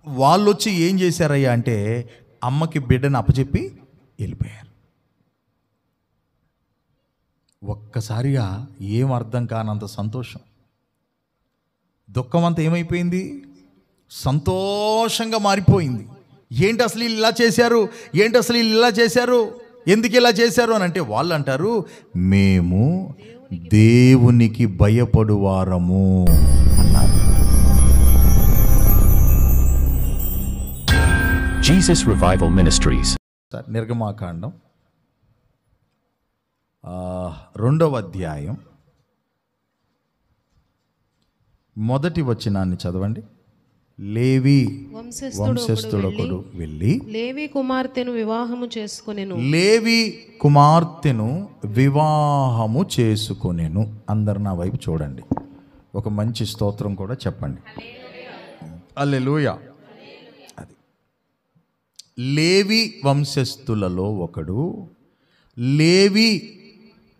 వాళ్ళు వచ్చి ఏం చేశారయ్యా అంటే అమ్మకి బిడ్డను అప్పచెప్పి వెళ్ళిపోయారు. ఒక్కసారిగా ఏం అర్థం కానంత సంతోషం, దుఃఖం అంతా ఏమైపోయింది, సంతోషంగా మారిపోయింది. ఏంటి అసలు వీళ్ళు ఇలా చేశారు, ఏంటి అసలు వీళ్ళు ఇలా చేశారు, ఎందుకు ఇలా చేశారు అని అంటే వాళ్ళు అంటారు, మేము దేవునికి భయపడువారము అన్నారు. Jesus Revival Ministries. నిర్గమాకాండం 2వ అధ్యాయం 1వ వచనాన్ని చదవండి. లేవి వంశస్థుడొకడు వెళ్ళి లేవి కుమార్తెను వివాహము చేసుకొనెను. లేవి కుమార్తెను వివాహము చేసుకొనెను. అందరు నా వైపు చూడండి, ఒక మంచి స్తోత్రం కూడా చెప్పండి. హల్లెలూయా. అది లేవి వంశస్థులలో ఒకడు లేవి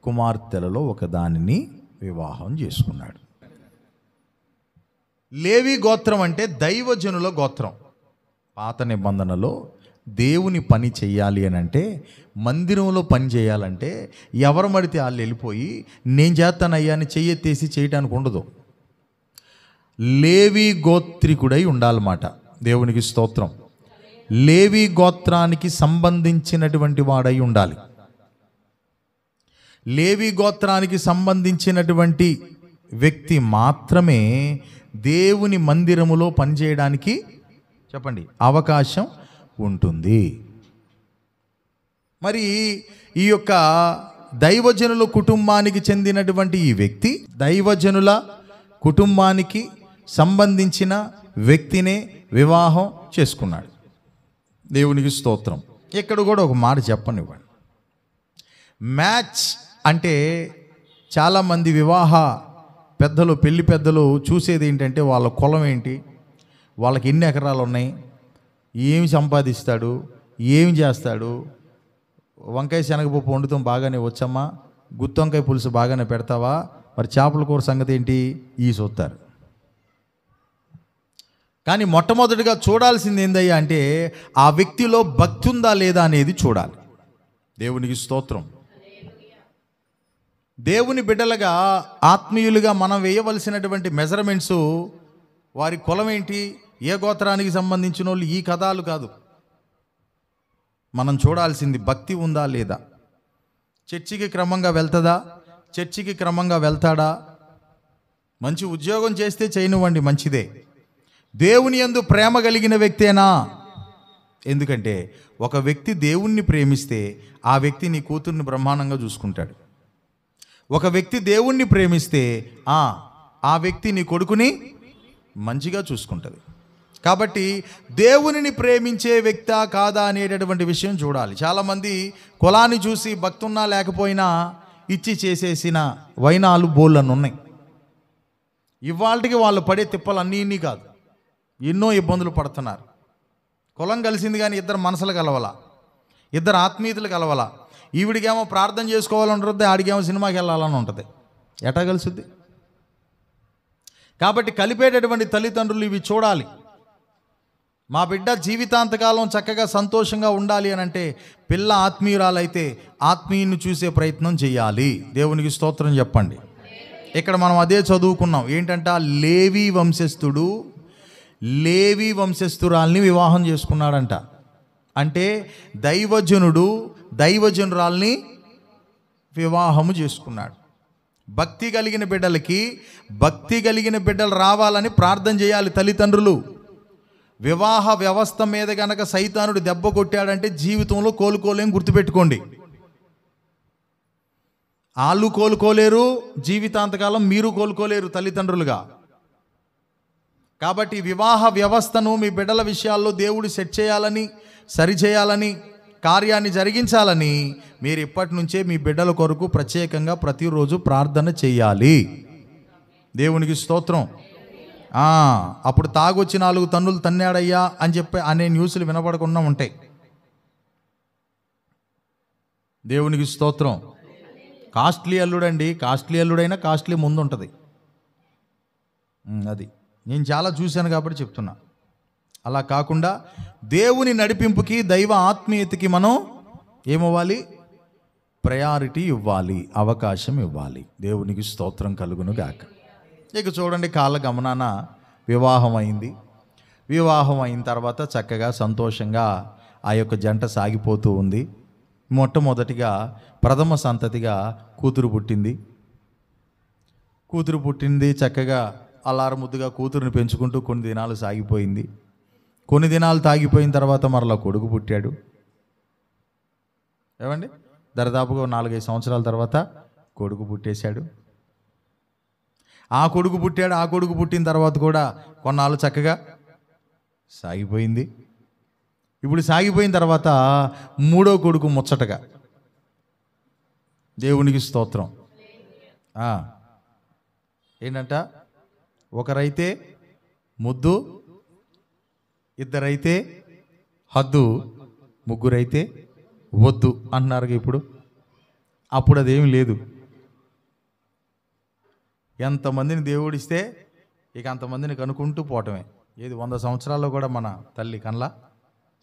కుమార్తెలలో ఒక దానిని వివాహం చేసుకున్నాడు. లేవి గోత్రం అంటే దైవజనుల గోత్రం. పాత నిబంధనలో దేవుని పని చెయ్యాలి అని అంటే, మందిరంలో పని చేయాలంటే ఎవరు మడితే వాళ్ళు వెళ్ళిపోయి నేను చేస్తానయ్యా అని చెయ్యెత్తేసి చేయటానికి ఉండదు. లేవి గోత్రికుడై ఉండాలన్నమాట. దేవునికి స్తోత్రం. లేవి గోత్రానికి సంబంధించినటువంటి వాడై ఉండాలి. లేవి గోత్రానికి సంబంధించినటువంటి వ్యక్తి మాత్రమే దేవుని మందిరములో పనిచేయడానికి చెప్పండి అవకాశం ఉంటుంది. మరి ఈ యొక్క దైవజనుల కుటుంబానికి చెందినటువంటి ఈ వ్యక్తి దైవజనుల కుటుంబానికి సంబంధించిన వ్యక్తినే వివాహం చేసుకున్నాడు. దేవునికి స్తోత్రం. ఇక్కడ కూడా ఒక మాట చెప్పనివ్వండి. మ్యాచ్ అంటే చాలామంది వివాహ పెద్దలు, పెళ్లి పెద్దలు చూసేది ఏంటంటే వాళ్ళ కులం ఏంటి, వాళ్ళకి ఎన్ని ఎకరాలు ఉన్నాయి, ఏమి సంపాదిస్తాడు, ఏమి చేస్తాడు, వంకాయ శనగపప్పు వండుతాం బాగానే వచ్చమ్మా, గుత్తొంకాయ పులుసు బాగానే పెడతావా, మరి చేపల కూర సంగతి ఏంటి, ఈ చూస్తారు. కానీ మొట్టమొదటిగా చూడాల్సింది ఏందయ్యా అంటే ఆ వ్యక్తిలో భక్తి ఉందా లేదా అనేది చూడాలి. దేవునికి స్తోత్రం. దేవుని బిడ్డలుగా ఆత్మీయులుగా మనం వేయవలసినటువంటి మెజర్మెంట్స్ వారి కులం ఏంటి, ఏ గోత్రానికి సంబంధించిన వాళ్ళు, ఈ కథలు కాదు. మనం చూడాల్సింది భక్తి ఉందా లేదా, చర్చికి క్రమంగా వెళ్తుందా, చర్చికి క్రమంగా వెళ్తాడా, మంచి ఉద్యోగం చేస్తే చేయనివ్వండి మంచిదే, దేవుని యందు ప్రేమ కలిగిన వ్యక్తేనా. ఎందుకంటే ఒక వ్యక్తి దేవుణ్ణి ప్రేమిస్తే ఆ వ్యక్తి నీ కూతుర్ని బ్రహ్మాండంగా చూసుకుంటాడు. ఒక వ్యక్తి దేవుణ్ణి ప్రేమిస్తే ఆ వ్యక్తి నీ కొడుకుని మంచిగా చూసుకుంటుంది. కాబట్టి దేవునిని ప్రేమించే వ్యక్తా కాదా అనేటటువంటి విషయం చూడాలి. చాలామంది కులాన్ని చూసి భక్తున్నా లేకపోయినా ఇచ్చి చేసేసిన వైనాలు బోళ్ళను ఉన్నాయి. ఇవాళకి వాళ్ళు పడే తిప్పలు అన్నీ కాదు, ఎన్నో ఇబ్బందులు పడుతున్నారు. కులం కలిసింది కానీ ఇద్దరు మనసులు కలవాల, ఇద్దరు ఆత్మీయతలు కలవాల. ఈవిడికేమో ప్రార్థన చేసుకోవాలని ఉంటుంది, ఆడికేమో సినిమాకి వెళ్ళాలని ఉంటుంది. ఎటా కలుసుద్ది? కాబట్టి కలిపేటటువంటి తల్లిదండ్రులు ఇవి చూడాలి. మా బిడ్డ జీవితాంతకాలం చక్కగా సంతోషంగా ఉండాలి అని అంటే పిల్ల ఆత్మీయురాలైతే ఆత్మీయుని చూసే ప్రయత్నం చేయాలి. దేవునికి స్తోత్రం చెప్పండి. ఇక్కడ మనం అదే చదువుకున్నాం. ఏంటంట, లేవి వంశస్థుడు లేవి వంశస్థురాల్ని వివాహం చేసుకున్నాడంట. అంటే దైవజనుడు దైవజనురాల్ని వివాహము చేసుకున్నాడు. భక్తి కలిగిన బిడ్డలకి భక్తి కలిగిన బిడ్డలు రావాలని ప్రార్థన చేయాలి తల్లిదండ్రులు. వివాహ వ్యవస్థ మీద గనక సైతానుడు దెబ్బ కొట్టాడంటే జీవితంలో కోలుకోలేం, గుర్తుపెట్టుకోండి. వాళ్ళు కోలుకోలేరు, జీవితాంతకాలం మీరు కోలుకోలేరు తల్లిదండ్రులుగా. కాబట్టి వివాహ వ్యవస్థను మీ బిడ్డల విషయాల్లో దేవుడు సెట్ చేయాలని, సరిచేయాలని, కార్యాన్ని జరిగించాలని మీరు ఇప్పటి నుంచే మీ బిడ్డల కొరకు ప్రత్యేకంగా ప్రతిరోజు ప్రార్థన చేయాలి. దేవునికి స్తోత్రం. అప్పుడు తాగొచ్చి 4 తన్నులు తన్నాడయ్యా అని చెప్పి అనే న్యూస్లు వినపడకుండా ఉంటాయి. దేవునికి స్తోత్రం. కాస్ట్లీ అల్లుడండి, కాస్ట్లీ అల్లుడైనా కాస్ట్లీ ముందు ఉంటుంది. అది నేను చాలా చూశాను కాబట్టి చెప్తున్నా. అలా కాకుండా దేవుని నడిపింపుకి, దైవ ఆత్మీయతకి మనం ఏమవ్వాలి? ప్రయారిటీ ఇవ్వాలి, అవకాశం ఇవ్వాలి. దేవునికి స్తోత్రం కలుగును గాక. ఇక చూడండి, కాలగమనాన వివాహం అయింది. వివాహం అయిన తర్వాత చక్కగా సంతోషంగా ఆ యొక్క జంట సాగిపోతూ ఉంది. మొట్టమొదటిగా ప్రథమ సంతతిగా కూతురు పుట్టింది. చక్కగా అల్లారు ముద్దుగా కూతురుని పెంచుకుంటూ కొన్ని దినాలు సాగిపోయింది. కొన్ని దినాలు తాగిపోయిన తర్వాత మరలా కొడుకు పుట్టాడు. ఏమండి, దరిదాపుగా 4-5 సంవత్సరాల తర్వాత కొడుకు పుట్టేశాడు. ఆ కొడుకు పుట్టిన తర్వాత కూడా కొన్నాళ్ళు చక్కగా సాగిపోయింది. ఇప్పుడు సాగిపోయిన తర్వాత మూడో కొడుకు ముచ్చటగా, దేవునికి స్తోత్రం. ఏంటంట, ఒకరైతే ముద్దు, ఇద్దరైతే హద్దు, ముగ్గురైతే వద్దు అన్నారు. ఇప్పుడు అప్పుడు అదేమి లేదు. ఎంతమందిని దేవుడిస్తే ఇక అంతమందిని కనుక్కుంటూ పోవటమే. ఏది 100 సంవత్సరాల్లో కూడా మన తల్లి కన్లా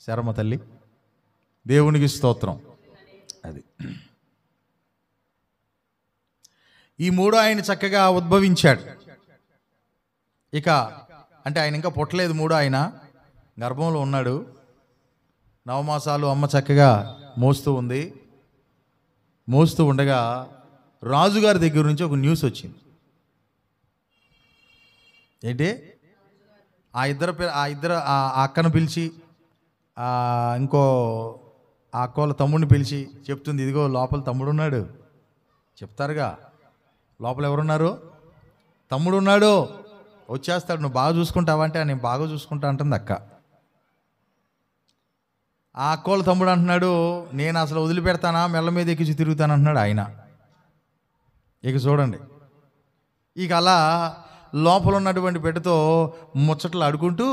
శరమ తల్లి. దేవునికి స్తోత్రం. అది ఈ మూడో ఆయన చక్కగా ఉద్భవించాడు. ఇక అంటే ఆయన ఇంకా పుట్టలేదు, మూడో ఆయన గర్భంలో ఉన్నాడు. 9 మాసాలు అమ్మ చక్కగా మోస్తూ ఉండగా రాజుగారి దగ్గర నుంచి ఒక న్యూస్ వచ్చింది. ఏంటి, ఆ అక్కను పిలిచి, ఇంకో ఆ అక్క వాళ్ళ తమ్ముడిని పిలిచి చెప్తుంది, ఇదిగో లోపల తమ్ముడు ఉన్నాడు. చెప్తారుగా, లోపల ఎవరున్నారు? తమ్ముడు ఉన్నాడు, వచ్చేస్తాడు, నువ్వు బాగా చూసుకుంటావా అంటే నేను బాగా చూసుకుంటా అంటుంది అక్క. ఆ అక్కోళ్ళ తమ్ముడు అంటున్నాడు, నేను అసలు వదిలిపెడతానా, మెల్ల మీద ఎక్కించి తిరుగుతాను అంటున్నాడు ఆయన. ఇక చూడండి, ఇక అలా లోపల ఉన్నటువంటి బిడ్డతో ముచ్చట్లు ఆడుకుంటూ,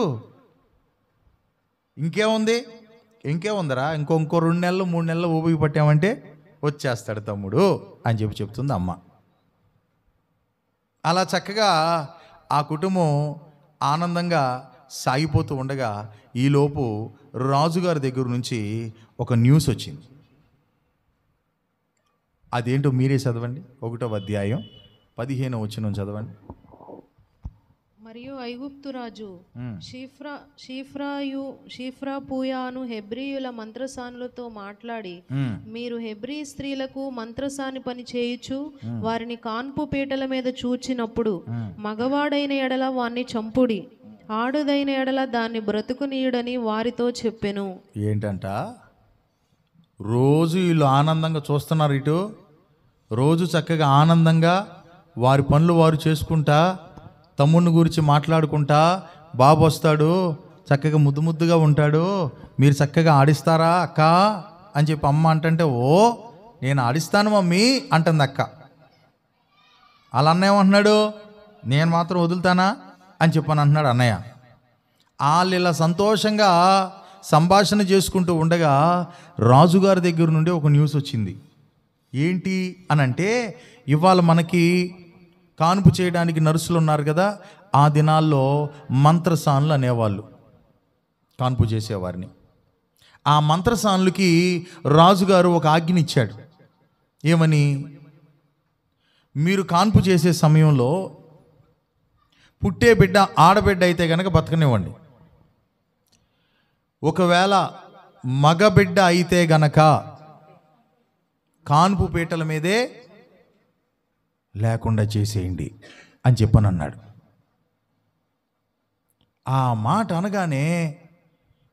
ఇంకేముందరా, ఇంకో 2 నెలలు 3 నెలలు ఊపిరి పట్టామంటే వచ్చేస్తాడు తమ్ముడు అని చెప్తుంది అమ్మ. అలా చక్కగా ఆ కుటుంబం ఆనందంగా సాగిపోతూ ఉండగా ఈలోపు రాజుగారి దగ్గర నుంచి ఒక న్యూస్ వచ్చింది. అదేంటో మీరే చదవండి. 1వ అధ్యాయం 15వ వచనం చదవండి. మరియు ఐగుప్తు రాజు షీఫ్రాపూయాను హెబ్రీయుల మంత్రసానులతో మాట్లాడి, మీరు హెబ్రీ స్త్రీలకు మంత్రసాని పని చేయుచు వారిని కాన్పు పీటల మీద చూచినప్పుడు మగవాడైన ఎడల వాణ్ణి చంపుడి, ఆడుదైన ఎడల దాన్ని బ్రతుకునీయుడని వారితో చెప్పెను. ఏంటంట, రోజు వీళ్ళు ఆనందంగా చూస్తున్నారు. ఇటు రోజు చక్కగా ఆనందంగా వారి పనులు వారు చేసుకుంటా, తమ్ముడిని గురించి మాట్లాడుకుంటా, బాబు వస్తాడు చక్కగా ముద్దుగా ఉంటాడు, మీరు చక్కగా ఆడిస్తారా అక్క అని చెప్పి అమ్మ అంటుంటే, ఓ నేను ఆడిస్తాను మమ్మీ అంటుంది అక్క. అలా అన్నయ్య ఏమంటున్నాడు, నేను మాత్రం వదులుతానా అని చెప్పని అంటున్నాడు అన్నయ్య. వాళ్ళు ఇలా సంతోషంగా సంభాషణ చేసుకుంటూ ఉండగా రాజుగారి దగ్గర నుండి ఒక న్యూస్ వచ్చింది. ఏంటి అని అంటే, ఇవాళ మనకి కాన్పు చేయడానికి నర్సులు ఉన్నారు కదా, ఆ దినాల్లో మంత్రసానులు అనేవాళ్ళు కాన్పు చేసేవారిని. ఆ మంత్రసానులకి రాజుగారు ఒక ఆజ్ఞ ఇచ్చాడు. ఏమని, మీరు కాన్పు చేసే సమయంలో పుట్టే బిడ్డ ఆడబిడ్డ అయితే కనుక బతకనివ్వండి, ఒకవేళ మగబిడ్డ అయితే గనక కాన్పు పీటల మీదే లేకుండా చేసేయండి అని చెప్పని అన్నాడు. ఆ మాట అనగానే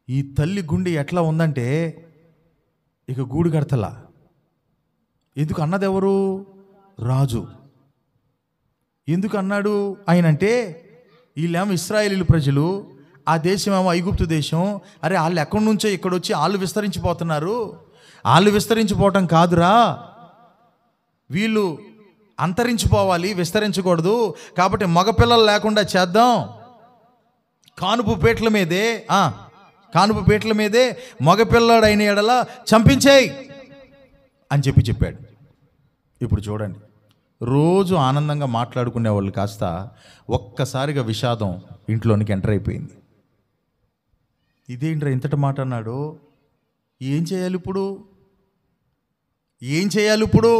ఈ తల్లి గుండె ఎట్లా ఉందంటే ఇక గూడు కడతలా. ఎందుకు అన్నది ఎవరు? రాజు. ఎందుకు అన్నాడు ఆయనంటే, వీళ్ళేమో ఇశ్రాయేలీయుల ప్రజలు, ఆ దేశం ఏమో ఐగుప్తు దేశం. అరే వాళ్ళు ఎక్కడి నుంచో ఇక్కడ వచ్చి వాళ్ళు విస్తరించిపోతున్నారు. వాళ్ళు విస్తరించిపోవటం కాదురా, వీళ్ళు అంతరించిపోవాలి, విస్తరించకూడదు. కాబట్టి మగపిల్లలు లేకుండా చేద్దాం, కానుపు పీటల మీదే మగపిల్లాడు అయిన ఎడల చంపించేయి అని చెప్పాడు. ఇప్పుడు చూడండి, రోజు ఆనందంగా మాట్లాడుకునే వాళ్ళు కాస్త ఒక్కసారిగా విషాదం ఇంట్లోనికి ఎంటర్ అయిపోయింది. ఇదేంట్రా ఇంతటి మాట అన్నాడు? ఏం చేయాలి ఇప్పుడు? ఏం చేయాలి ఇప్పుడు?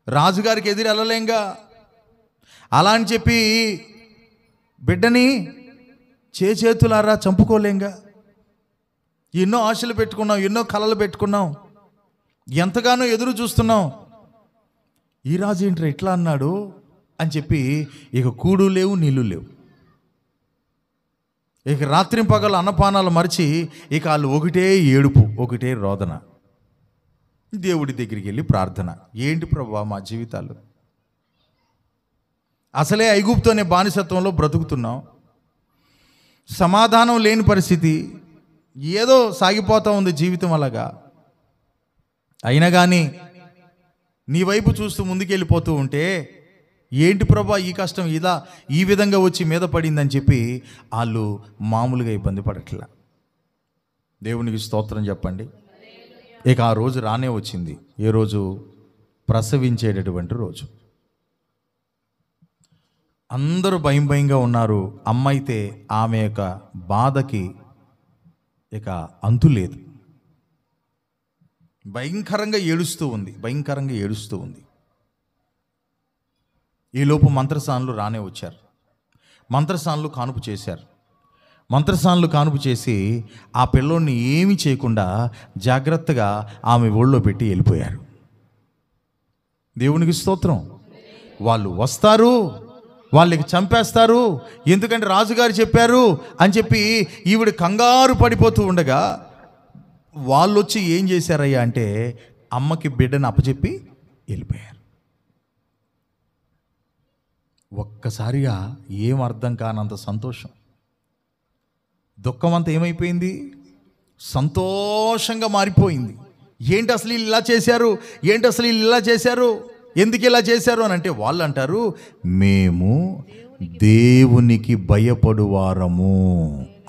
రాజుగారికి ఎదురు వెళ్ళలేంగా. అలా అని చెప్పి బిడ్డని చేతులారా చంపుకోలేంగా. ఎన్నో ఆశలు పెట్టుకున్నాం, ఎన్నో కలలు పెట్టుకున్నాం, ఎంతగానో ఎదురు చూస్తున్నాం. ఈ రాజు ఏంట్రా ఇట్లా అన్నాడు అని చెప్పి ఇక కూడు లేవు, నీళ్ళు లేవు. ఇక రాత్రి పగలు అన్నపానాలు మరిచి ఇక వాళ్ళు ఒకటే ఏడుపు, ఒకటే రోదన. దేవుడి దగ్గరికి వెళ్ళి ప్రార్థన. ఏంటి ప్రభువా మా జీవితాలు? అసలే ఐగుప్తు అనే బానిసత్వంలో బ్రతుకుతున్నాం, సమాధానం లేని పరిస్థితి, ఏదో సాగిపోతూ ఉంది జీవితం అలాగా. అయినా కానీ నీ వైపు చూస్తూ ముందుకెళ్ళిపోతూ ఉంటే ఏంటి ప్రభా ఈ కష్టం ఈ విధంగా వచ్చి మీద పడిందని చెప్పి వాళ్ళు మామూలుగా ఇబ్బంది పడట్లా. దేవునికి స్తోత్రం చెప్పండి. ఇక ఆ రోజు రానే వచ్చింది. ఏ రోజు? ప్రసవించేటటువంటి రోజు. అందరూ భయంగా ఉన్నారు. అమ్మ అయితే ఆమె యొక్క బాధకి ఇక అంతు లేదు. భయంకరంగా ఏడుస్తూ ఉంది. ఈలోపు మంత్రసానులు రానే వచ్చారు. మంత్రసానులు కానుపు చేసి ఆ పిల్లోడిని ఏమీ చేయకుండా జాగ్రత్తగా ఆమె ఒళ్ళో పెట్టి వెళ్ళిపోయారు. దేవునికి స్తోత్రం. వాళ్ళు వస్తారు, వాళ్ళకి చంపేస్తారు, ఎందుకంటే రాజుగారు చెప్పారు అని చెప్పి ఈవిడ కంగారు పడిపోతూ ఉండగా వాళ్ళు వచ్చి ఏం చేశారయ్యా అంటే అమ్మకి బిడ్డను అప్పచెప్పి వెళ్ళిపోయారు. ఒక్కసారిగా ఏం అర్థం కానంత సంతోషం, దుఃఖం అంతా ఏమైపోయింది? సంతోషంగా మారిపోయింది. ఏంటి అసలు ఇలా చేశారు, ఎందుకు ఇలా చేశారు అని అంటే వాళ్ళు అంటారు, మేము దేవునికి భయపడువారము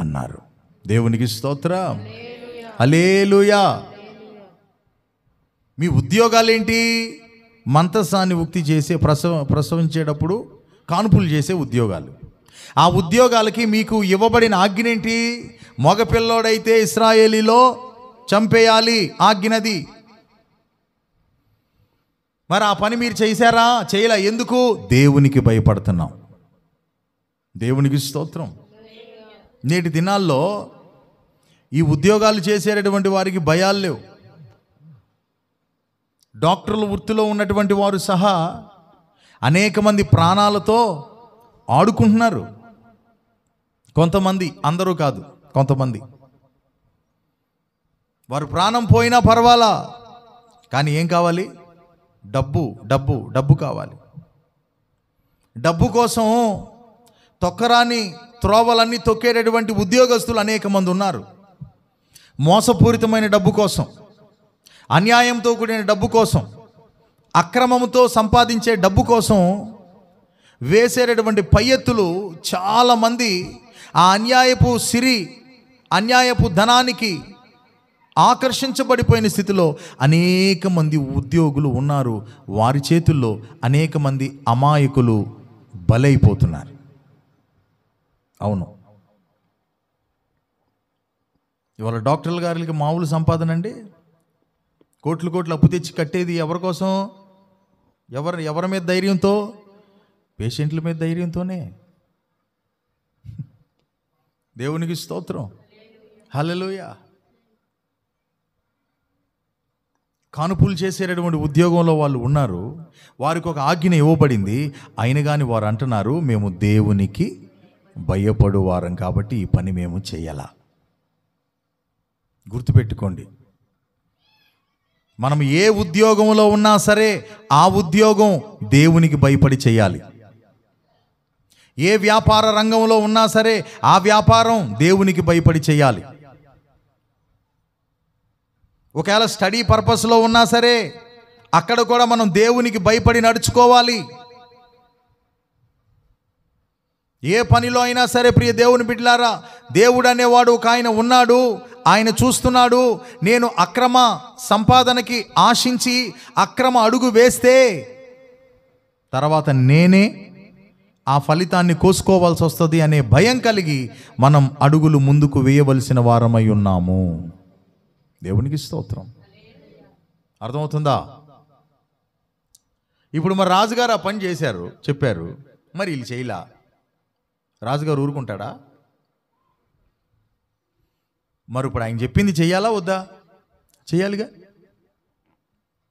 అన్నారు. దేవునికి స్తోత్రం, హల్లెలూయా. మీ ఉద్యోగాలేంటి? మంతసాన్ని ఉక్తి చేసే ప్రసవించేటప్పుడు కానుపులు చేసే ఉద్యోగాలు. ఆ ఉద్యోగాలకి మీకు ఇవ్వబడిన ఆజ్ఞేంటి? మగపిల్లోడైతే ఇశ్రాయేలీలో చంపేయాలి ఆజ్ఞనది. మరి ఆ పని మీరు చేశారా? చేయలే. ఎందుకు? దేవునికి భయపడుతున్నాం. దేవునికి స్తోత్రం. నేటి దినాల్లో ఈ ఉద్యోగాలు చేసేటటువంటి వారికి భయాలు లేవు. డాక్టర్ల వృత్తిలో ఉన్నటువంటి వారు సహా అనేక మంది ప్రాణాలతో ఆడుకుంటున్నారు. కొంతమంది, అందరూ కాదు, కొంతమంది. వారు ప్రాణం పోయినా పర్వాలా, కానీ ఏం కావాలి? డబ్బు కావాలి. డబ్బు కోసం తొక్కరాని త్రోవలన్నీ తొక్కేటటువంటి ఉద్యోగస్తులు అనేక మంది ఉన్నారు. మోసపూరితమైన డబ్బు కోసం, అన్యాయంతో కూడిన డబ్బు కోసం, అక్రమంతో సంపాదించే డబ్బు కోసం వేసేటటువంటి పై ఎత్తులు చాలామంది ఆ అన్యాయపు ధనానికి ఆకర్షించబడిపోయిన స్థితిలో అనేక మంది ఉద్యోగులు ఉన్నారు. వారి చేతుల్లో అనేక మంది అమాయకులు బలైపోతున్నారు. అవును, ఇవాళ డాక్టర్ల గారికి మామూలు సంపాదన అండి. కోట్లు అప్పు తెచ్చి కట్టేది ఎవరి కోసం? ఎవరి మీద ధైర్యంతో? పేషెంట్ల మీద ధైర్యంతోనే. దేవునికి స్తోత్రం, హల్లెలూయా. కానుపులు చేసేటటువంటి ఉద్యోగంలో వాళ్ళు ఉన్నారు. వారికి ఒక ఆజ్ఞ ఇవ్వబడింది. అయిన కానీ వారు అంటున్నారు, మేము దేవునికి భయపడు వారం కాబట్టి ఈ పని మేము చేయాలా. గుర్తుపెట్టుకోండి, మనం ఏ ఉద్యోగంలో ఉన్నా సరే ఆ ఉద్యోగం దేవునికి భయపడి చేయాలి. ఏ వ్యాపార రంగంలో ఉన్నా సరే ఆ వ్యాపారం దేవునికి భయపడి చేయాలి. ఒకవేళ స్టడీ పర్పస్లో ఉన్నా సరే అక్కడ కూడా మనం దేవునికి భయపడి నడుచుకోవాలి. ఏ పనిలో అయినా సరే ప్రియ దేవుని బిడ్డలారా, దేవుడు అనేవాడు ఒక ఆయన ఉన్నాడు, ఆయన చూస్తున్నాడు. నేను అక్రమ సంపాదనకి ఆశించి అక్రమ అడుగు వేస్తే తర్వాత నేనే ఆ ఫలితాన్ని కోసుకోవాల్సి వస్తుంది అనే భయం కలిగి మనం అడుగులు ముందుకు వేయవలసిన వారమై ఉన్నాము. దేవునికి స్తోత్రం. అర్థమవుతుందా? ఇప్పుడు మరి రాజుగారు ఆ పని చేశారు, చెప్పారు, మరి వీళ్ళు చేయలా. రాజుగారు ఊరుకుంటాడా? మరి ఇప్పుడు ఆయన చెప్పింది చెయ్యాలా వద్దా? చెయ్యాలిగా.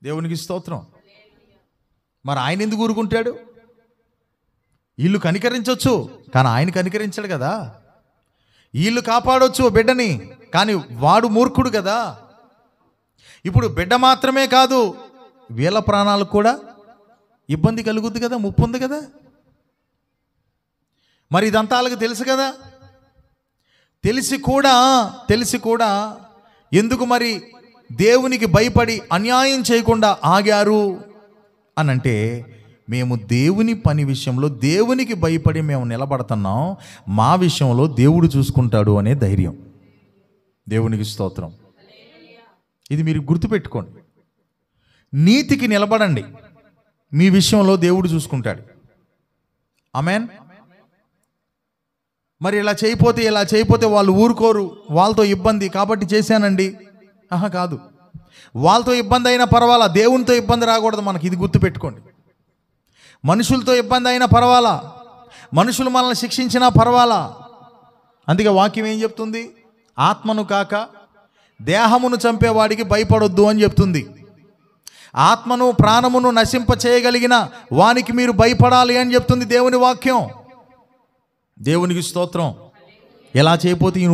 దేవునికి స్తోత్రం. మరి ఆయన ఎందుకు ఊరుకుంటాడు? వీళ్ళు కనికరించవచ్చు, కానీ ఆయన కనికరించాడు కదా. వీళ్ళు కాపాడవచ్చు బిడ్డని, కానీ వాడు మూర్ఖుడు కదా. ఇప్పుడు బిడ్డ మాత్రమే కాదు, వీళ్ళ ప్రాణాలకు కూడా ఇబ్బంది కలుగుద్ది కదా, ముప్పు ఉంది కదా. మరి ఇదంతా వాళ్ళకి తెలుసు కదా. తెలిసి కూడా ఎందుకు మరి దేవునికి భయపడి అన్యాయం చేయకుండా ఆగారు అనంటే, మేము దేవుని పని విషయంలో దేవునికి భయపడి మేము నిలబడుతున్నాం, మా విషయంలో దేవుడు చూసుకుంటాడు అనే ధైర్యం. దేవునికి స్తోత్రం. ఇది మీరు గుర్తుపెట్టుకోండి. నీతికి నిలబడండి, మీ విషయంలో దేవుడు చూసుకుంటాడు. ఆమేన్. మరి ఇలా చేయపోతే వాళ్ళు ఊరుకోరు, వాళ్ళతో ఇబ్బంది కాబట్టి చేశానండి. కాదు, వాళ్ళతో ఇబ్బంది అయినా పర్వాలా, దేవునితో ఇబ్బంది రాకూడదు మనకి. ఇది గుర్తుపెట్టుకోండి. మనుషులతో ఇబ్బంది అయినా పర్వాలా, మనుషులు మనల్ని శిక్షించినా పర్వాలా. అందుకే వాక్యం ఏం చెప్తుంది? ఆత్మను కాక దేహమును చంపేవాడికి భయపడొద్దు అని చెప్తుంది. ఆత్మను ప్రాణమును నశింప చేయగలిగిన వానికి మీరు భయపడాలి అని చెప్తుంది దేవుని వాక్యం. దేవునికి స్తోత్రం. ఎలా చేయపోతే ఈయన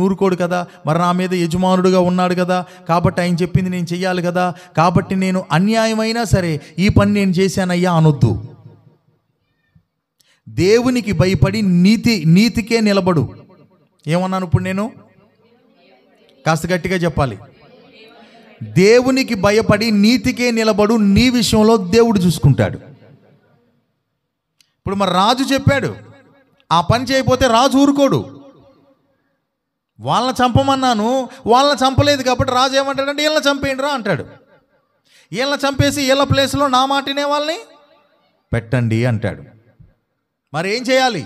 ఊరుకోడు కదా, మరి నా మీద యజమానుడుగా ఉన్నాడు కదా, కాబట్టి ఆయన చెప్పింది నేను చెయ్యాలి కదా, కాబట్టి నేను అన్యాయమైనా సరే ఈ పని నేను చేశానయ్యా అనొద్దు. దేవునికి భయపడి నీతికే నిలబడు. ఏమన్నాను ఇప్పుడు నేను? కాస్త గట్టిగా చెప్పాలి. దేవునికి భయపడి నీతికే నిలబడు, నీ విషయంలో దేవుడు చూసుకుంటాడు. ఇప్పుడు మరి రాజు చెప్పాడు, ఆ పని చేయకపోతే రాజు ఊరుకోడు. వాళ్ళని చంపమన్నాను, వాళ్ళని చంపలేదు కాబట్టి రాజు ఏమంటాడంటే వీళ్ళని చంపేయండి రా అంటాడు. వీళ్ళని చంపేసి వీళ్ళ ప్లేస్లో నా మాటినే వాళ్ళని పెట్టండి అంటాడు. మరి ఏం చేయాలి?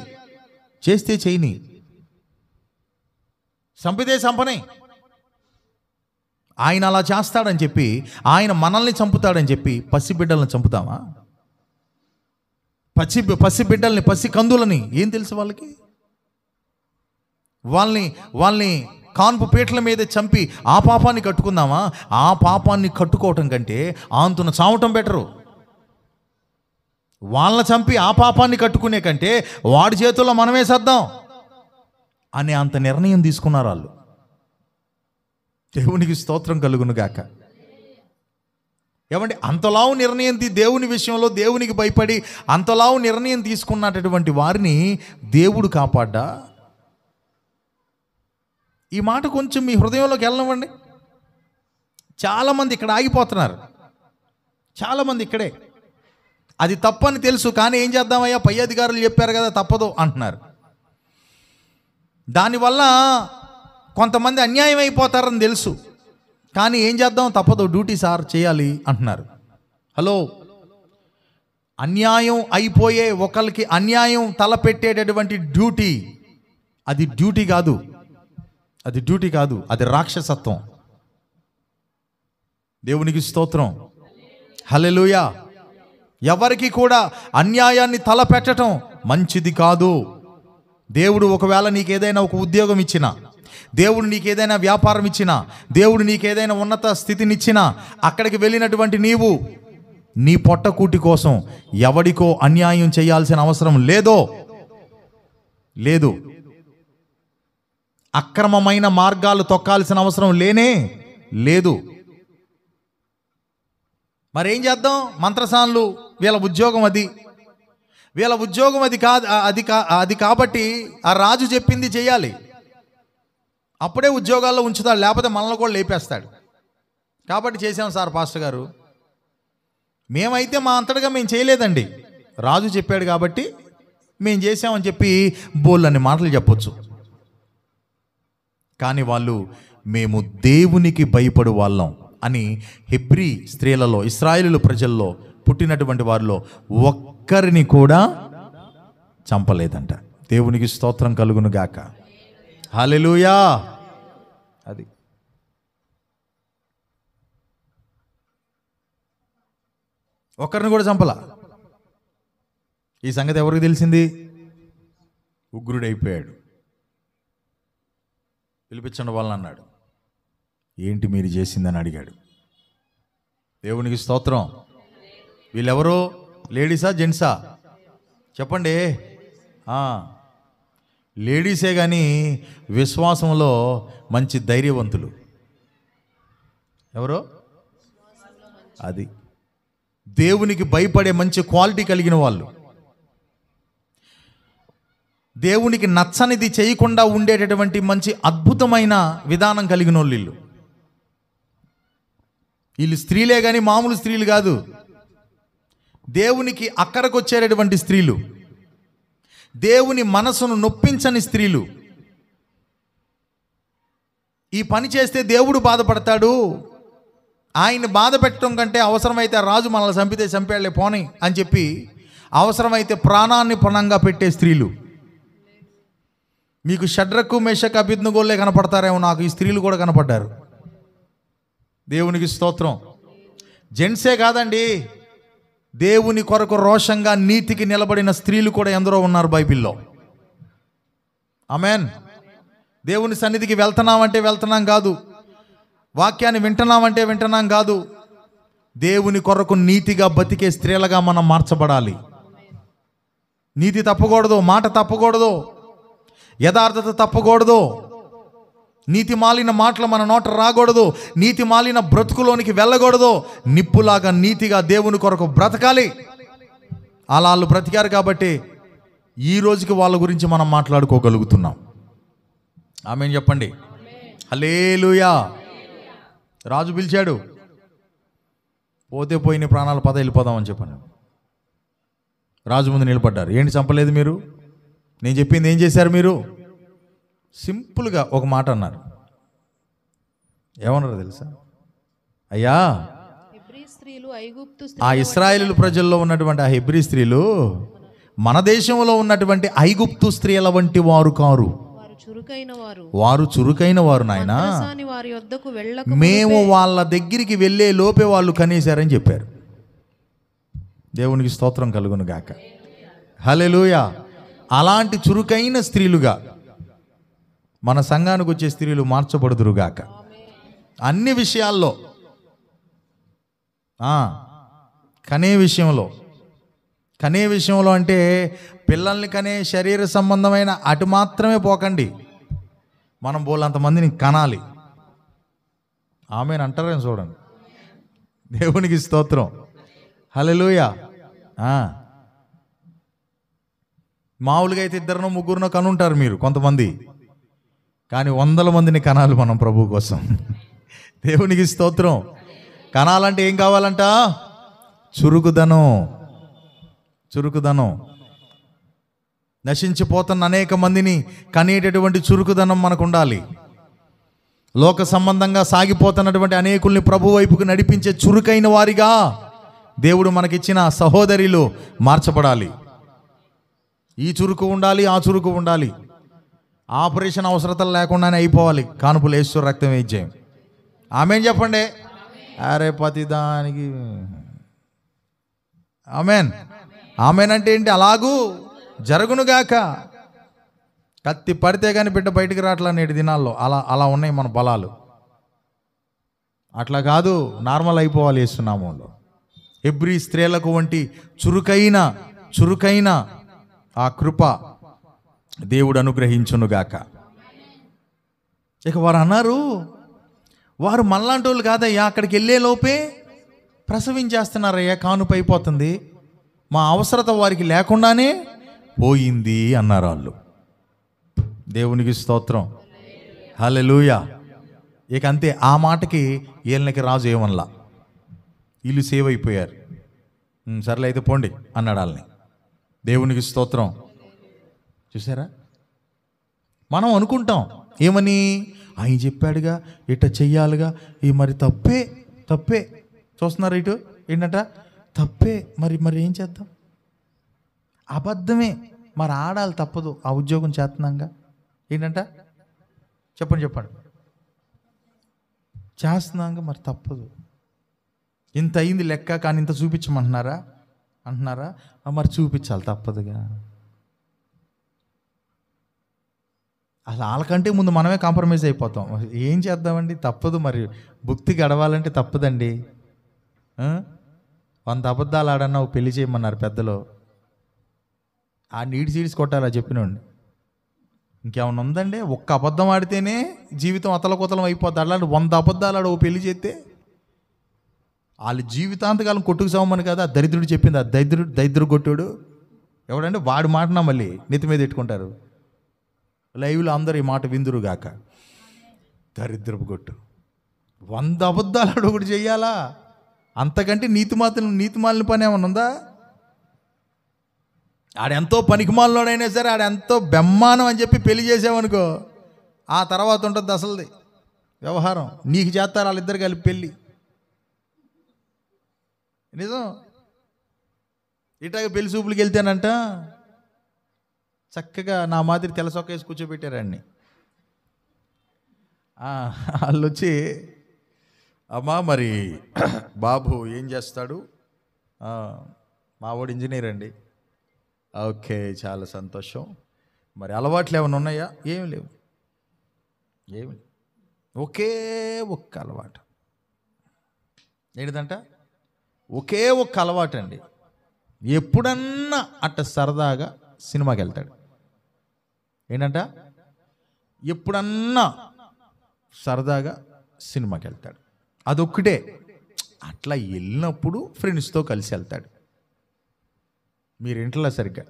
చేస్తే చేయని, చంపితే చంపనే. ఆయన అలా చేస్తాడని చెప్పి, ఆయన మనల్ని చంపుతాడని చెప్పి పసిబిడ్డలను చంపుతామా? పసిబిడ్డల్ని, పసి కందులని ఏం తెలుసు వాళ్ళకి? వాళ్ళని కాన్పు పీటల మీద చంపి ఆ పాపాన్ని కట్టుకుందామా? ఆ పాపాన్ని కట్టుకోవటం కంటే ఆంతున చావటం బెటరు. వాళ్ళని చంపి ఆ పాపాన్ని కట్టుకునే కంటే వాడి చేతుల్లో మనమే సద్దాం అనే అంత నిర్ణయం తీసుకున్నారు వాళ్ళు. దేవునికి స్తోత్రం కలుగును గాక. ఏమంటే అంతలావు నిర్ణయం దేవుని విషయంలో దేవునికి భయపడి అంతలావు నిర్ణయం తీసుకున్నటువంటి వారిని దేవుడు కాపాడ్డా? ఈ మాట కొంచెం మీ హృదయంలోకి వెళ్ళనివ్వండి. చాలామంది ఇక్కడ ఆగిపోతున్నారు, చాలామంది ఇక్కడే. అది తప్పని తెలుసు, కానీ ఏం చేద్దామయ్యా, పై అధికారులు చెప్పారు కదా తప్పదు అంటున్నారు. దానివల్ల కొంతమంది అన్యాయం అయిపోతారని తెలుసు, కానీ ఏం చేద్దాం, తప్పదు, డ్యూటీ సార్ చేయాలి అంటున్నారు. హలో, అన్యాయం అయిపోయే ఒకరికి అన్యాయం తలపెట్టేటటువంటి డ్యూటీ, అది డ్యూటీ కాదు, అది రాక్షసత్వం. దేవునికి స్తోత్రం. హల్లెలూయా. ఎవరికి కూడా అన్యాయాన్ని తలపెట్టడం మంచిది కాదు. దేవుడు ఒకవేళ నీకు ఏదైనా ఒక ఉద్యోగం ఇచ్చినా, దేవుడు నీకు ఏదైనా వ్యాపారం ఇచ్చినా, దేవుడు నీకు ఏదైనా ఉన్నత స్థితినిచ్చినా, అక్కడికి వెళ్ళినటువంటి నీవు నీ పొట్టకూటి కోసం ఎవడికో అన్యాయం చేయాల్సిన అవసరం లేదు. అక్రమమైన మార్గాలు తొక్కాల్సిన అవసరం లేదు. మరేం చేద్దాం? మంత్రసానులు వీళ్ళ ఉద్యోగం అది కాబట్టి ఆ రాజు చెప్పింది చేయాలి. అప్పుడే ఉద్యోగాల్లో ఉంచుతాడు, లేకపోతే మనల్ని కూడా లేపేస్తాడు. కాబట్టి చేసాం సార్ పాస్టర్ గారు, మేమైతే మా అంతటగా మేము చేయలేదండి, రాజు చెప్పాడు కాబట్టి మేము చేసామని చెప్పి బోళ్ళని మాటలు చెప్పొచ్చు. కానీ వాళ్ళు మేము దేవునికి భయపడు వాళ్ళం అని హెబ్రీ స్త్రీలలో, ఇశ్రాయేలు ప్రజల్లో పుట్టినటువంటి వారిలో ఒక్కరిని కూడా చంపలేదంట. దేవునికి స్తోత్రం కలుగును గాక. హల్లెలూయా. అది ఒక్కరిని కూడా చంపలా. ఈ సంగతి ఎవరికి తెలిసింది? ఉగ్రుడైపోయాడు. పిలిపించండి వాళ్ళని అన్నాడు. ఏంటి మీరు చేసిందని అడిగాడు. దేవునికి స్తోత్రం. వీళ్ళెవరో లేడీసా జెంట్సా చెప్పండి? లేడీసే కానీ విశ్వాసంలో మంచి ధైర్యవంతులు. ఎవరో అది దేవునికి భయపడే మంచి క్వాలిటీ కలిగిన వాళ్ళు, దేవునికి నచ్చనిది చేయకుండా ఉండేటటువంటి మంచి అద్భుతమైన విధానం కలిగిన వాళ్ళు వీళ్ళు స్త్రీలే కానీ మామూలు స్త్రీలు కాదు. దేవునికి అక్కరకు వచ్చేటటువంటి స్త్రీలు, దేవుని మనసును నొప్పించని స్త్రీలు. ఈ పని చేస్తే దేవుడు బాధపడతాడు, ఆయన్ని బాధ పెట్టడం కంటే అవసరమైతే రాజు మనల్ని చంపితే చంపేళ్లే పోని అని చెప్పి అవసరమైతే ప్రాణాన్ని పణంగా పెట్టే స్త్రీలు. మీకు షడ్రకు మేషకు అబేద్నెగోలే కనపడతారేమో, నాకు ఈ స్త్రీలు కూడా కనపడ్డారు. దేవునికి స్తోత్రం. జెంట్సే కాదండి, దేవుని కొరకు రోషంగా నీతికి నిలబడిన స్త్రీలు కూడా ఎందరో ఉన్నారు బైబిల్లో. ఆమేన్. దేవుని సన్నిధికి వెళ్తున్నామంటే వెళ్తున్నాం కాదు, వాక్యాన్ని వింటున్నామంటే వింటున్నాం కాదు, దేవుని కొరకు నీతిగా బతికే స్త్రీలుగా మనం మార్చబడాలి. నీతి తప్పకూడదు, మాట తప్పకూడదు, యథార్థత తప్పకూడదు, నీతి మాలిన మాటలు మన నోట రాకూడదు, నీతి మాలిన బ్రతుకులోనికి వెళ్ళకూడదు. నిప్పులాగా నీతిగా దేవుని కొరకు బ్రతకాలి. అలా వాళ్ళు బ్రతికారు కాబట్టి ఈ రోజుకి వాళ్ళ గురించి మనం మాట్లాడుకోగలుగుతున్నాం. ఆమేన్ చెప్పండి. హల్లెలూయా. రాజు పిలిచాడు, పోతే పోయిన ప్రాణాలు పద వెళ్ళిపోదామని చెప్పాను. రాజు ముందు నిలబడ్డారు. ఏంటి చంపలేదు మీరు? నేను చెప్పింది ఏం చేశారు మీరు? సింపుల్గా ఒక మాట అన్నారు. ఏమన్నారు తెలుసా? అయ్యా, ఆ ఇశ్రాయేలు ప్రజల్లో ఉన్నటువంటి ఆ హెబ్రీ స్త్రీలు మన దేశంలో ఉన్నటువంటి ఐగుప్తు స్త్రీల వంటి వారు కారు, వారు చురుకైన వారు నాయన. మేము వాళ్ళ దగ్గరికి వెళ్ళే లోపే వాళ్ళు కనేశారని చెప్పారు. దేవునికి స్తోత్రం కలుగును గాక. హల్లెలూయా. అలాంటి చురుకైన స్త్రీలుగా మన సంఘానికి వచ్చే స్త్రీలు మార్చబడుదురుగాక. అన్ని విషయాల్లో, కనే విషయంలో అంటే పిల్లల్ని కనే శరీర సంబంధమైన అటు మాత్రమే పోకండి. మనం బోళ్ళంతమందిని కనాలి. ఆమెను అంటారని చూడండి. దేవునికి స్తోత్రం. హల్లెలూయా. మామూలుగా అయితే 2 3 కనుంటారు మీరు కొంతమంది, కానీ 100 మందిని కనాలి మనం ప్రభు కోసం. దేవునికి స్తోత్రం. కనాలంటే ఏం కావాలంట? చురుకుదనం. నశించిపోతున్న అనేక మందిని కనేటటువంటి చురుకుదనం మనకు ఉండాలి. లోక సంబంధంగా సాగిపోతున్నటువంటి అనేకుల్ని ప్రభు వైపుకు నడిపించే చురుకైన వారిగా దేవుడు మనకిచ్చిన సహోదరులు మార్చబడాలి. ఈ చురుకు ఉండాలి, ఆ చురుకు ఉండాలి. ఆపరేషన్ అవసరతలు లేకుండానే అయిపోవాలి. కానుపులు యేసు రక్తం వేయించాం. ఆమేన్ చెప్పండి. అరే ప్రతిదానికి ఆమేన్. ఆమేన్ అంటే ఏంటి? అలాగూ జరుగునుగాక. కత్తి పడితే కానీ బిడ్డ బయటికి రావట్లా నేటి దినాల్లో. అలా ఉన్నాయి మన బలాలు. అట్లా కాదు, నార్మల్ అయిపోవాలి యేసునామంలో. హెబ్రీ స్త్రీలకు వంటి చురుకైన ఆ కృప దేవుడు అనుగ్రహించునుగాక. ఇక వారు అన్నారు, వారు మనలాంటి వాళ్ళు కాదయ్యా, అక్కడికి వెళ్ళే లోపే ప్రసవించేస్తున్నారయ్యా, కానుప అయిపోతుంది, మా అవసరత వారికి లేకుండానే పోయింది అన్నారు వాళ్ళు. దేవునికి స్తోత్రం. హల్లెలూయా. ఇక అంతే. ఆ మాటకి వీళ్ళకి రాజు ఏమనలా, వీళ్ళు సేవ్ అయిపోయారు. సర్లే అయితే పోండి అన్నాడు వాళ్ళని. దేవునికి స్తోత్రం. చూసారా, మనం అనుకుంటాం ఏమని, ఆయన చెప్పాడుగా ఇట్ట చెయ్యాలిగా, ఈ మరి తప్పే. చూస్తున్నారు ఇటు ఏంటంట, తప్పే. మరి ఏం చేద్దాం? అబద్ధమే, మరి ఆడాలి తప్పదు. ఆ ఉద్యోగం చేస్తున్నాగా ఏంటంట, చెప్పండి చేస్తున్నాగా, మరి తప్పదు. ఇంత అయింది లెక్క, కానీ ఇంత చూపించమంటున్నారా అంటున్నారా? మరి చూపించాలి, తప్పదుగా. అసలు వాళ్ళకంటే ముందు మనమే కాంప్రమైజ్ అయిపోతాం. ఏం చేద్దామండి, తప్పదు. మరి భుక్తి గడవాలంటే తప్పదండి. 100 అబద్ధాలు ఆడన్నా పెళ్లి చేయమన్నారు పెద్దలు. ఆ నీటి సీడ్స్ కొట్టాలా చెప్పినండి. ఇంకేమన్నా ఉందండి? ఒక్క అబద్ధం ఆడితేనే జీవితం అతలకుతలం అయిపోద్ది. అలాంటి 100 అబద్ధాలు ఆడ పెళ్లి చేస్తే వాళ్ళు జీవితాంతకాలం కొట్టుకు సామని కదా దరిద్రుడు చెప్పింది. ఆ దరిద్రుడు కొట్టుడు ఎవడంటే వాడి మాటనా మళ్ళీ నెత్తి మీద పెట్టుకుంటారు. లైవ్లో అందరూ ఈ మాట విందురుగాక. దరిద్రపు కొట్టు 100 అబద్ధాలు ఆడు ఒకటి చెయ్యాలా? అంతకంటే నీతిమాలిన పని ఏమన్నా ఉందా? ఆడెంతో పనికిమాలినోడైనా సరే, ఆడెంతో బెమ్మానం అని చెప్పి పెళ్లి చేసావనుకో, ఆ తర్వాత ఉంటుంది అసలుది వ్యవహారం. నీకు చేస్తారు వాళ్ళిద్దరు కలిపి పెళ్ళి. నిజం. ఇటాగ పెళ్లి చూపులకి వెళ్తేనంట చక్కగా నా మాదిరి తెల్లసొక్క వేసి కూర్చోబెట్టారండి. వాళ్ళు వచ్చి, అమ్మా మరి బాబు ఏం చేస్తాడు? మావాడు ఇంజనీర్ అండి. ఓకే, చాలా సంతోషం. మరి అలవాట్లు ఏమైనా ఉన్నాయా? ఏమి లేవు. ఒకే ఒక్క అలవాటు. ఏంటిదంట? ఒకే ఒక్క అలవాటు అండి. ఎప్పుడన్నా అట్ట సరదాగా సినిమాకి వెళ్తాడు. ఏంటంట? ఎప్పుడన్నా సరదాగా సినిమాకి వెళ్తాడు. అదొక్కటే. అట్లా వెళ్ళినప్పుడు ఫ్రెండ్స్తో కలిసి వెళ్తాడు. మీరు ఇంట్లో సరిగ్గా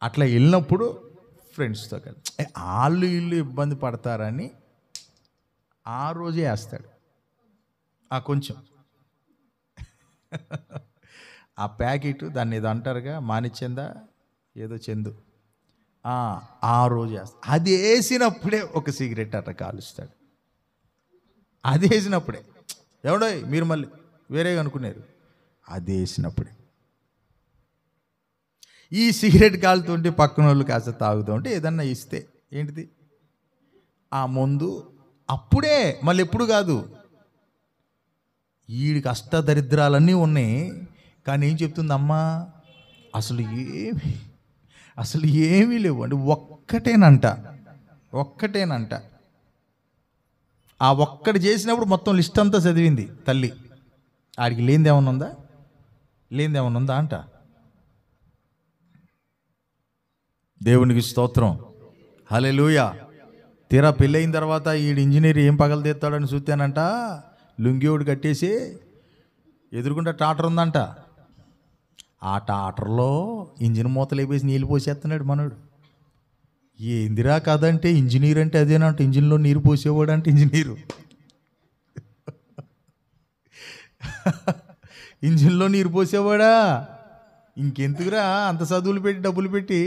అట్లా వెళ్ళినప్పుడు ఫ్రెండ్స్తో కలిసి, వాళ్ళు ఇల్లు ఇబ్బంది పడతారని ఆ రోజే వేస్తాడు. కొంచెం ఆ ప్యాకెట్, దాన్ని ఏదో అంటారుగా, మానిచ్చిందా ఏదో చెందు, ఆ రోజు వేస్తాడు. అది వేసినప్పుడే ఒక సిగరెట్ అట్లా కాలుస్తాడు. అది వేసినప్పుడే. ఎవడో మీరు మళ్ళీ వేరేగా అనుకున్నారు. అది వేసినప్పుడే. ఈ సిగరెట్ కాలుతుంటే పక్కన వాళ్ళు కాస్త తాగుతూ ఉంటే ఏదన్నా ఇస్తే ఏంటిది ఆ ముందు అప్పుడే, మళ్ళీ ఎప్పుడు కాదు. వీడికి అష్టదరిద్రాలన్నీ ఉన్నాయి, కానీ ఏం చెప్తుంది అమ్మా? అసలు ఏమీ లేవు అంటే ఒక్కటేనంట. ఆ ఒక్కటి చేసినప్పుడు మొత్తం లిస్ట్ అంతా చదివింది తల్లి. ఆడికి లేనిదేమన్నా ఉందా అంట. దేవునికి స్తోత్రం, హల్లెలూయా. తీరా పెళ్ళయిన తర్వాత ఈడు ఇంజనీర్ ఏం పగలు తీస్తాడని చూస్తేనంట, లుంగిోడు కట్టేసి ఎదురుకుంటే టాటర్ ఉందంట. ఆ టాటర్లో ఇంజిన్ మూతలు వేసి నీళ్ళు పోసేస్తున్నాడు మనోడు. ఏందిరా కాదంటే ఇంజనీర్ అంటే అదేనంట. ఇంజిన్లో నీరు పోసేవాడు అంటే ఇంజనీరు. ఇంజిన్లో నీరు పోసేవాడా? ఇంకెందుకురా అంత చదువులు పెట్టి డబ్బులు పెట్టి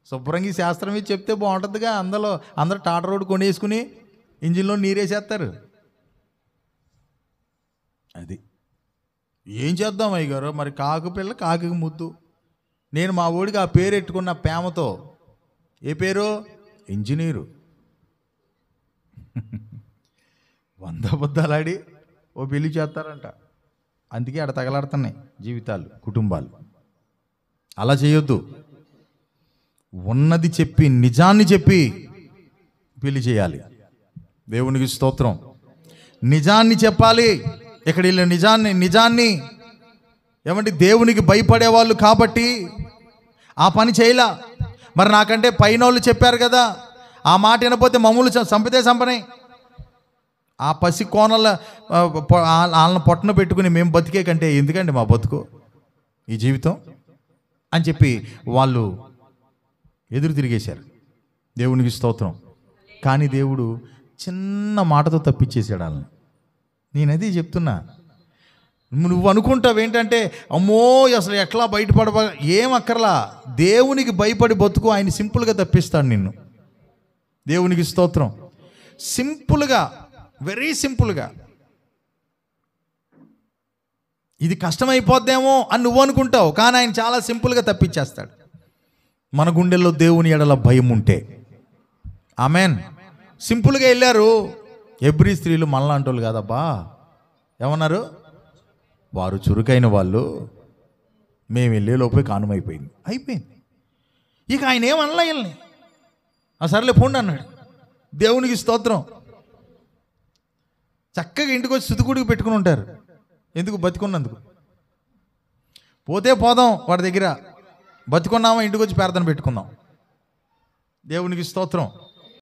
శుభ్రంగా ఈ శాస్త్రం ఇది చెప్తే బాగుంటుందిగా. అందరూ టాటర్ రోడ్డు కొనేసుకుని ఇంజిన్లో నీరేసేస్తారు. అది ఏం చేద్దాం అయ్యగారు? మరి కాకు పిల్ల కాకి ముద్దు. నేను మా ఊడికి ఆ పేరు ఎట్టుకున్న ప్రేమతో. ఏ పేరు? ఇంజనీరు. 100 అబద్ధాలాడి ఓ పెళ్లి చేస్తారంట. అందుకే ఆడ తగలాడుతున్నాయి జీవితాలు, కుటుంబాలు. అలా చేయొద్దు. ఉన్నది చెప్పి, నిజాన్ని చెప్పి పెళ్లి చేయాలి. దేవునికి స్తోత్రం. నిజాన్ని చెప్పాలి. ఇక్కడ వీళ్ళు నిజాన్ని ఏమంటే దేవునికి భయపడేవాళ్ళు కాబట్టి ఆ పని చేయలా. మరి నాకంటే పైన వాళ్ళు చెప్పారు కదా, ఆ మాట వినపోతే మమ్మల్ని చంపనే. ఆ పసి కోనల వాళ్ళని పొట్టన పెట్టుకుని మేము బతికే కంటే ఎందుకండి మా బతుకు, ఈ జీవితం అని చెప్పి వాళ్ళు ఎదురు తిరిగేశారు. దేవునికి స్తోత్రం. కానీ దేవుడు చిన్న మాటతో తప్పించేశాడు వాళ్ళని. నేనది చెప్తున్నా. నువ్వు అనుకుంటావు ఏంటంటే, అమ్మో అసలు ఎట్లా బయటపడబా, ఏం అక్కర్లా. దేవునికి భయపడి బతుకు, ఆయన సింపుల్గా తప్పిస్తాడు నిన్ను. దేవునికి స్తోత్రం. సింపుల్గా, వెరీ సింపుల్గా. ఇది కష్టమైపోద్దేమో అని నువ్వు అనుకుంటావు, కానీ ఆయన చాలా సింపుల్గా తప్పించేస్తాడు. మన గుండెల్లో దేవుని ఎడల భయం ఉంటే. ఆమెన్. సింపుల్గా వెళ్ళారు. హెబ్రీ స్త్రీలు మనలాంటోళ్ళు కాదబ్బా. ఏమన్నారు? వారు చురుకైన వాళ్ళు, మేము వెళ్ళేలోపే కానుమైపోయింది, అయిపోయింది. ఇక ఆయన ఏమనలా వెళ్ళని, సర్లే పోండి అన్నాడు. దేవునికి స్తోత్రం. చక్కగా ఇంటికి వచ్చి స్తుతికుడికి పెట్టుకుని ఉంటారు. ఎందుకు? బతికున్నందుకు. పోతే పోదాం వాడి దగ్గర, బతికున్నామా ఇంటికి వచ్చి ప్రార్థన పెట్టుకుందాం. దేవునికి స్తోత్రం.